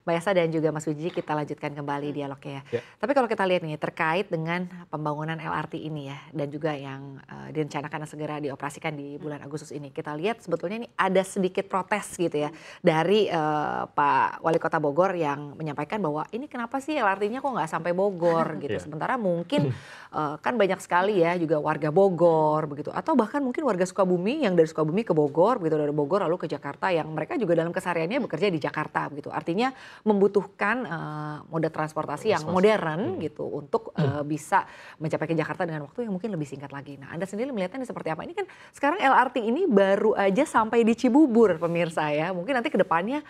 Mbak Esa dan juga Mas Wiji, kita lanjutkan kembali dialognya ya. Ya. Tapi kalau kita lihat nih terkait dengan pembangunan LRT ini ya, dan juga yang direncanakan segera dioperasikan di bulan Agustus ini, kita lihat sebetulnya ini ada sedikit protes gitu ya dari Pak Wali Kota Bogor yang menyampaikan bahwa ini kenapa sih LRT-nya kok nggak sampai Bogor gitu. Iya. Sementara mungkin kan banyak sekali ya juga warga Bogor begitu, atau bahkan mungkin warga Sukabumi yang dari Sukabumi ke Bogor begitu, dari Bogor lalu ke Jakarta, yang mereka juga dalam kesehariannya bekerja di Jakarta begitu. Artinya membutuhkan moda transportasi yang modern gitu untuk bisa mencapai ke Jakarta dengan waktu yang mungkin lebih singkat lagi. Nah, Anda sendiri melihatnya ini seperti apa? Ini kan sekarang LRT ini baru aja sampai di Cibubur pemirsa ya. Mungkin nanti ke depannya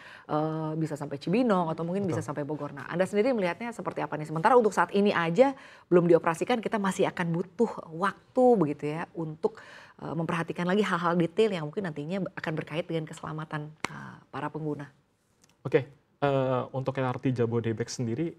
bisa sampai Cibinong atau mungkin bisa sampai Bogor. Nah, Anda sendiri melihatnya seperti apa nih? Sementara untuk saat ini aja belum dioperasikan, kita masih akan butuh waktu begitu ya untuk memperhatikan lagi hal-hal detail yang mungkin nantinya akan berkait dengan keselamatan para pengguna. Oke. Untuk LRT Jabodebek sendiri,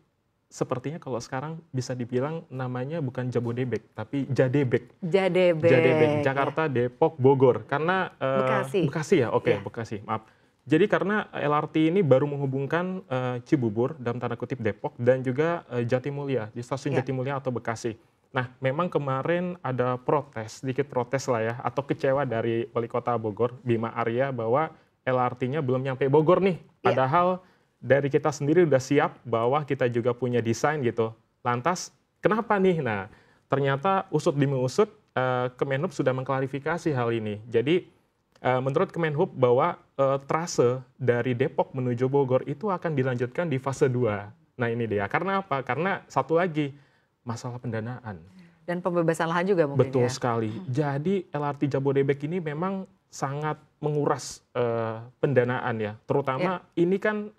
sepertinya kalau sekarang bisa dibilang namanya bukan Jabodebek, tapi Jadebek. Jadebek. Jakarta, Depok, Bogor. Karena Bekasi ya, oke, Iya. Bekasi, maaf. Jadi karena LRT ini baru menghubungkan Cibubur dalam tanda kutip Depok dan juga Jatimulya di stasiun Iya. Jatimulya atau Bekasi. Nah, memang kemarin ada protes, sedikit protes lah ya, atau kecewa dari Wali Kota Bogor, Bima Arya, bahwa LRT-nya belum nyampe Bogor nih. Iya. Padahal dari kita sendiri udah siap bahwa kita juga punya desain gitu. Lantas kenapa nih? Nah, ternyata usut demi usut Kemenhub sudah mengklarifikasi hal ini. Jadi menurut Kemenhub bahwa trase dari Depok menuju Bogor itu akan dilanjutkan di fase 2. Nah, ini dia. Karena apa? Karena satu lagi, masalah pendanaan. Dan pembebasan lahan juga mungkin. Betul ya. sekali. Jadi LRT Jabodebek ini memang sangat menguras pendanaan ya. Terutama ini kan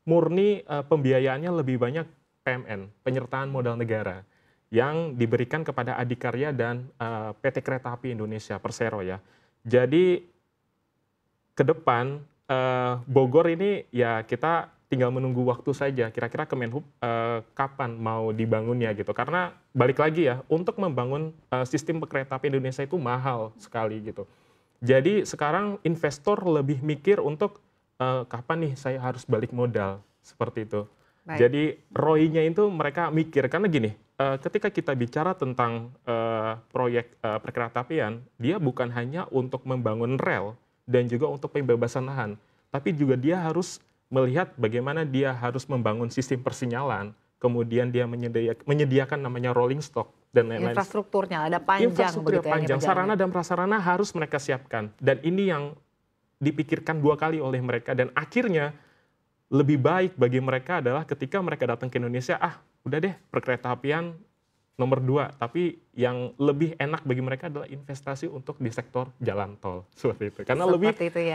murni pembiayaannya lebih banyak PMN, penyertaan modal negara, yang diberikan kepada Adikarya dan PT Kereta Api Indonesia, Persero ya. Jadi ke depan Bogor ini ya kita tinggal menunggu waktu saja. Kira-kira Kemenhub kapan mau dibangunnya gitu. Karena balik lagi ya, untuk membangun sistem kereta api Indonesia itu mahal sekali gitu. Jadi sekarang investor lebih mikir untuk kapan nih saya harus balik modal, seperti itu. Baik. Jadi ROI-nya itu mereka mikir, karena gini, ketika kita bicara tentang proyek perkeretaapian, dia bukan hanya untuk membangun rel dan juga untuk pembebasan lahan, tapi juga dia harus melihat bagaimana dia harus membangun sistem persinyalan, kemudian dia menyediakan namanya rolling stock dan lain-lain. Infrastrukturnya ada panjang. Infrastruktur begitu ya, panjang, sarana dan prasarana harus mereka siapkan. Dan ini yang dipikirkan 2 kali oleh mereka, dan akhirnya lebih baik bagi mereka adalah ketika mereka datang ke Indonesia, udah deh perkeretaapian nomor 2, tapi yang lebih enak bagi mereka adalah investasi untuk di sektor jalan tol, seperti itu. Karena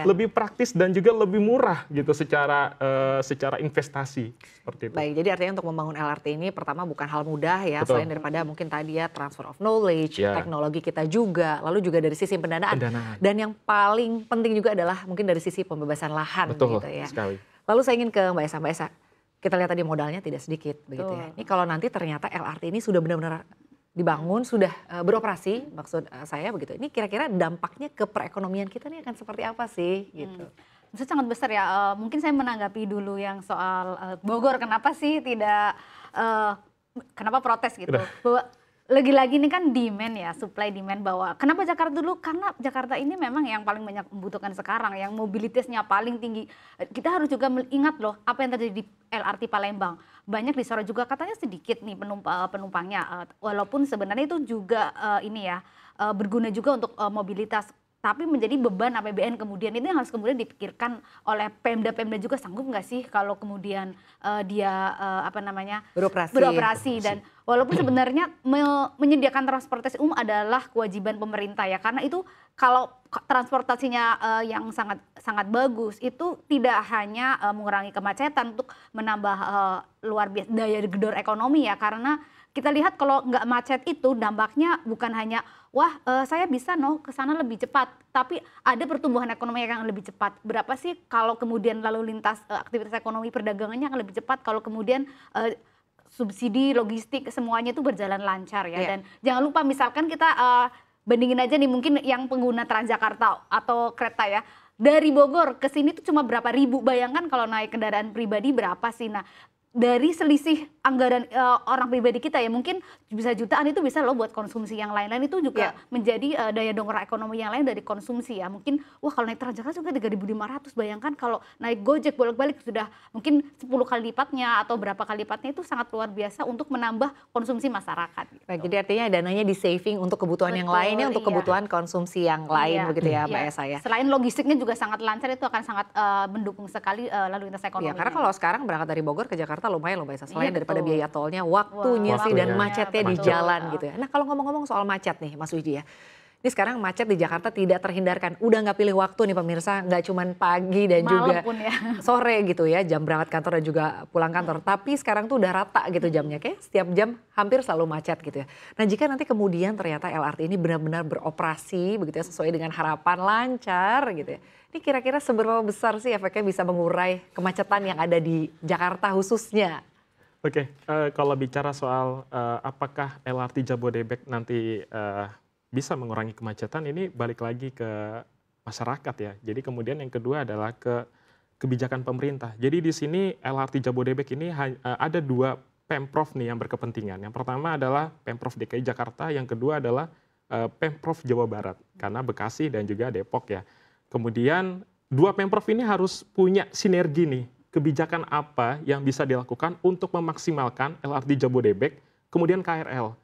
lebih praktis dan juga lebih murah gitu secara investasi, seperti itu. Baik, jadi artinya untuk membangun LRT ini pertama bukan hal mudah ya, Betul. selain daripada mungkin tadi ya transfer of knowledge, Ya. teknologi kita juga, lalu juga dari sisi pendanaan. Dan yang paling penting juga adalah mungkin dari sisi pembebasan lahan. Betul gitu ya. sekali. Lalu saya ingin ke Mbak Esa. Mbak Esa, kita lihat tadi modalnya tidak sedikit begitu ya. Ini kalau nanti ternyata LRT ini sudah benar-benar dibangun, sudah beroperasi, maksud saya begitu. Ini kira-kira dampaknya ke perekonomian kita nih akan seperti apa sih gitu? Itu sangat besar ya. Mungkin saya menanggapi dulu yang soal Bogor, kenapa sih tidak, kenapa protes gitu. Bahwa lagi-lagi ini kan demand ya, supply demand, bahwa kenapa Jakarta dulu? Karena Jakarta ini memang yang paling banyak membutuhkan sekarang, yang mobilitasnya paling tinggi. Kita harus juga ingat loh apa yang terjadi di LRT Palembang. Banyak disorot juga, katanya sedikit nih penumpangnya, walaupun sebenarnya itu juga berguna juga untuk mobilitas. Tapi menjadi beban APBN kemudian, itu yang harus kemudian dipikirkan oleh Pemda juga, sanggup nggak sih kalau kemudian dia beroperasi. Dan walaupun sebenarnya menyediakan transportasi umum adalah kewajiban pemerintah ya, karena itu kalau transportasinya yang sangat bagus itu tidak hanya mengurangi kemacetan, untuk menambah luar biasa daya gedor ekonomi ya, karena kita lihat kalau nggak macet itu dampaknya bukan hanya saya bisa ke sana lebih cepat, tapi ada pertumbuhan ekonomi yang lebih cepat. Berapa sih kalau kemudian lalu lintas aktivitas ekonomi perdagangannya akan lebih cepat kalau kemudian subsidi logistik semuanya itu berjalan lancar ya. Dan jangan lupa misalkan kita bandingin aja nih mungkin yang pengguna Transjakarta atau kereta ya. dari Bogor ke sini tuh cuma berapa ribu, bayangkan kalau naik kendaraan pribadi berapa sih. Nah, dari selisih anggaran orang pribadi kita ya mungkin bisa jutaan, itu bisa loh buat konsumsi yang lain-lain, itu juga menjadi daya dongkrak ekonomi yang lain dari konsumsi ya. Mungkin wah kalau naik Transjakarta juga 3.500, bayangkan kalau naik Gojek bolak-balik sudah mungkin 10 kali lipatnya atau berapa kali lipatnya, itu sangat luar biasa untuk menambah konsumsi masyarakat gitu. Baik, jadi artinya dananya di saving untuk kebutuhan yang Betul, lainnya, untuk iya. kebutuhan konsumsi yang lain begitu ya Mbak Iya. Esa ya. Selain logistiknya juga sangat lancar, itu akan sangat mendukung sekali lalu lintas ekonomi. Iya, karena kalau sekarang berangkat dari Bogor ke Jakarta lumayan loh Mbak Esa. Selain Iya, daripada betul. biaya tolnya, waktunya sih dan Waktunya. macetnya di Betul. jalan gitu ya. Nah kalau ngomong-ngomong soal macet nih Mas Wiji ya. Ini sekarang macet di Jakarta tidak terhindarkan. Udah nggak pilih waktu nih pemirsa, nggak cuman pagi dan Malam juga pun ya. sore gitu ya, jam berangkat kantor dan juga pulang kantor. Tapi sekarang tuh udah rata gitu jamnya, kayak setiap jam hampir selalu macet gitu ya. Nah jika nanti kemudian ternyata LRT ini benar-benar beroperasi begitu ya, sesuai dengan harapan, lancar gitu ya. Ini kira-kira seberapa besar sih efeknya bisa mengurai kemacetan yang ada di Jakarta khususnya? Oke, kalau bicara soal apakah LRT Jabodebek nanti bisa mengurangi kemacetan, ini balik lagi ke masyarakat ya. Jadi kemudian yang kedua adalah ke kebijakan pemerintah. Jadi di sini LRT Jabodebek ini ada dua Pemprov nih yang berkepentingan. Yang pertama adalah Pemprov DKI Jakarta, yang kedua adalah Pemprov Jawa Barat, karena Bekasi dan juga Depok ya. Kemudian dua Pemprov ini harus punya sinergi nih. Kebijakan apa yang bisa dilakukan untuk memaksimalkan LRT Jabodebek, kemudian KRL.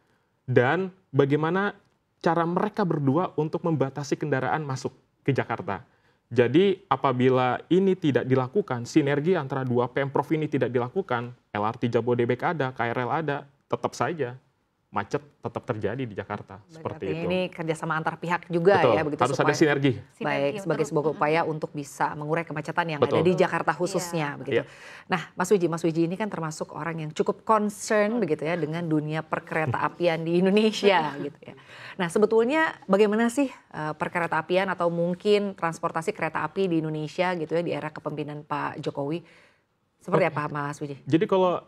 Dan bagaimana cara mereka berdua untuk membatasi kendaraan masuk ke Jakarta. Jadi apabila ini tidak dilakukan, sinergi antara dua Pemprov ini tidak dilakukan, LRT Jabodebek ada, KRL ada, tetap saja macet tetap terjadi di Jakarta. Seperti Artinya itu. ini kerjasama antar pihak juga Betul, ya begitu harus ada sinergi. Baik, sebagai sebuah upaya untuk bisa mengurai kemacetan yang ada Betul. di Jakarta khususnya begitu. Iya. Nah, Mas Wiji ini kan termasuk orang yang cukup concern begitu ya dengan dunia perkereta apian di Indonesia gitu ya. Nah, sebetulnya bagaimana sih perkereta apian atau mungkin transportasi kereta api di Indonesia gitu ya di era kepemimpinan Pak Jokowi? Seperti apa Mas Wiji? Jadi kalau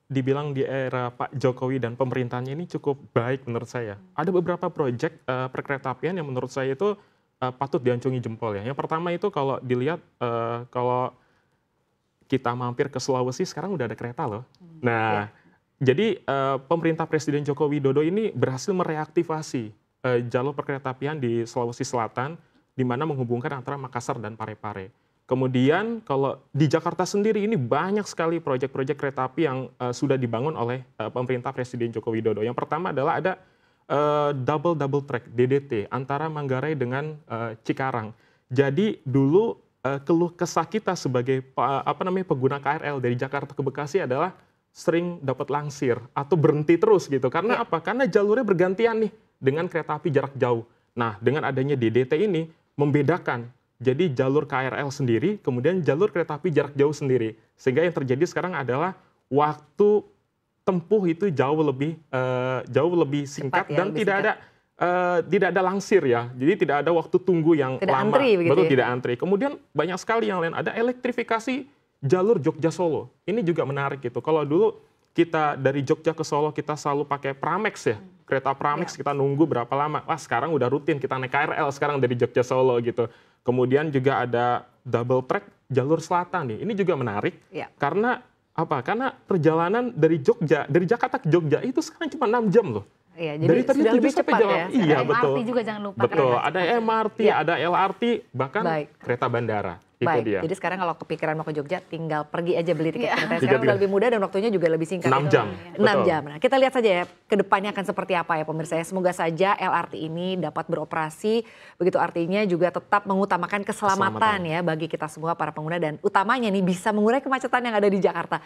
dibilang di era Pak Jokowi dan pemerintahnya ini cukup baik menurut saya. Ada beberapa proyek perkeretaapian yang menurut saya itu patut diacungi jempol ya. Yang pertama itu kalau dilihat kalau kita mampir ke Sulawesi sekarang udah ada kereta loh. Nah, jadi pemerintah Presiden Joko Widodo ini berhasil mereaktivasi jalur perkeretaapian di Sulawesi Selatan, di mana menghubungkan antara Makassar dan Parepare. Kemudian kalau di Jakarta sendiri ini banyak sekali proyek-proyek kereta api yang sudah dibangun oleh pemerintah Presiden Joko Widodo. Yang pertama adalah ada double track DDT antara Manggarai dengan Cikarang. Jadi dulu keluh kesah kita sebagai pengguna KRL dari Jakarta ke Bekasi adalah sering dapat langsir atau berhenti terus gitu. Karena apa? Karena jalurnya bergantian nih dengan kereta api jarak jauh. Nah, dengan adanya DDT ini membedakan. Jadi jalur KRL sendiri, kemudian jalur kereta api jarak jauh sendiri. Sehingga yang terjadi sekarang adalah waktu tempuh itu jauh lebih singkat cepat ya, dan lebih tidak ada langsir ya. Jadi tidak ada waktu tunggu yang Tidak lama. antri begitu Betul, ya? tidak antri. Kemudian banyak sekali yang lain. Ada elektrifikasi jalur Jogja Solo. Ini juga menarik gitu. Kalau dulu kita dari Jogja ke Solo kita selalu pakai Pramex ya. Kereta Pramex kita nunggu berapa lama. Wah, sekarang udah rutin kita naik KRL sekarang dari Jogja Solo gitu. Kemudian juga ada double track jalur selatan nih. Ini juga menarik karena apa? Karena perjalanan dari Jakarta ke Jogja itu sekarang cuma 6 jam loh. Iya, jadi Dari tadi sudah 7 lebih sampai cepat jam. ya. Iya, Ada betul. MRT juga jangan lupa. Betul, kereta ada cepat. MRT, ada LRT, bahkan kereta bandara. Itu Baik, dia. jadi sekarang kalau kepikiran mau ke Jogja tinggal pergi aja beli tiket kereta. Sekarang Tinggal udah beli. lebih mudah dan waktunya juga lebih singkat. 6 jam. 6 jam. Nah, kita lihat saja ya ke depannya akan seperti apa ya pemirsa. Semoga saja LRT ini dapat beroperasi. Begitu artinya juga tetap mengutamakan keselamatan ya bagi kita semua para pengguna. Dan utamanya nih bisa mengurai kemacetan yang ada di Jakarta.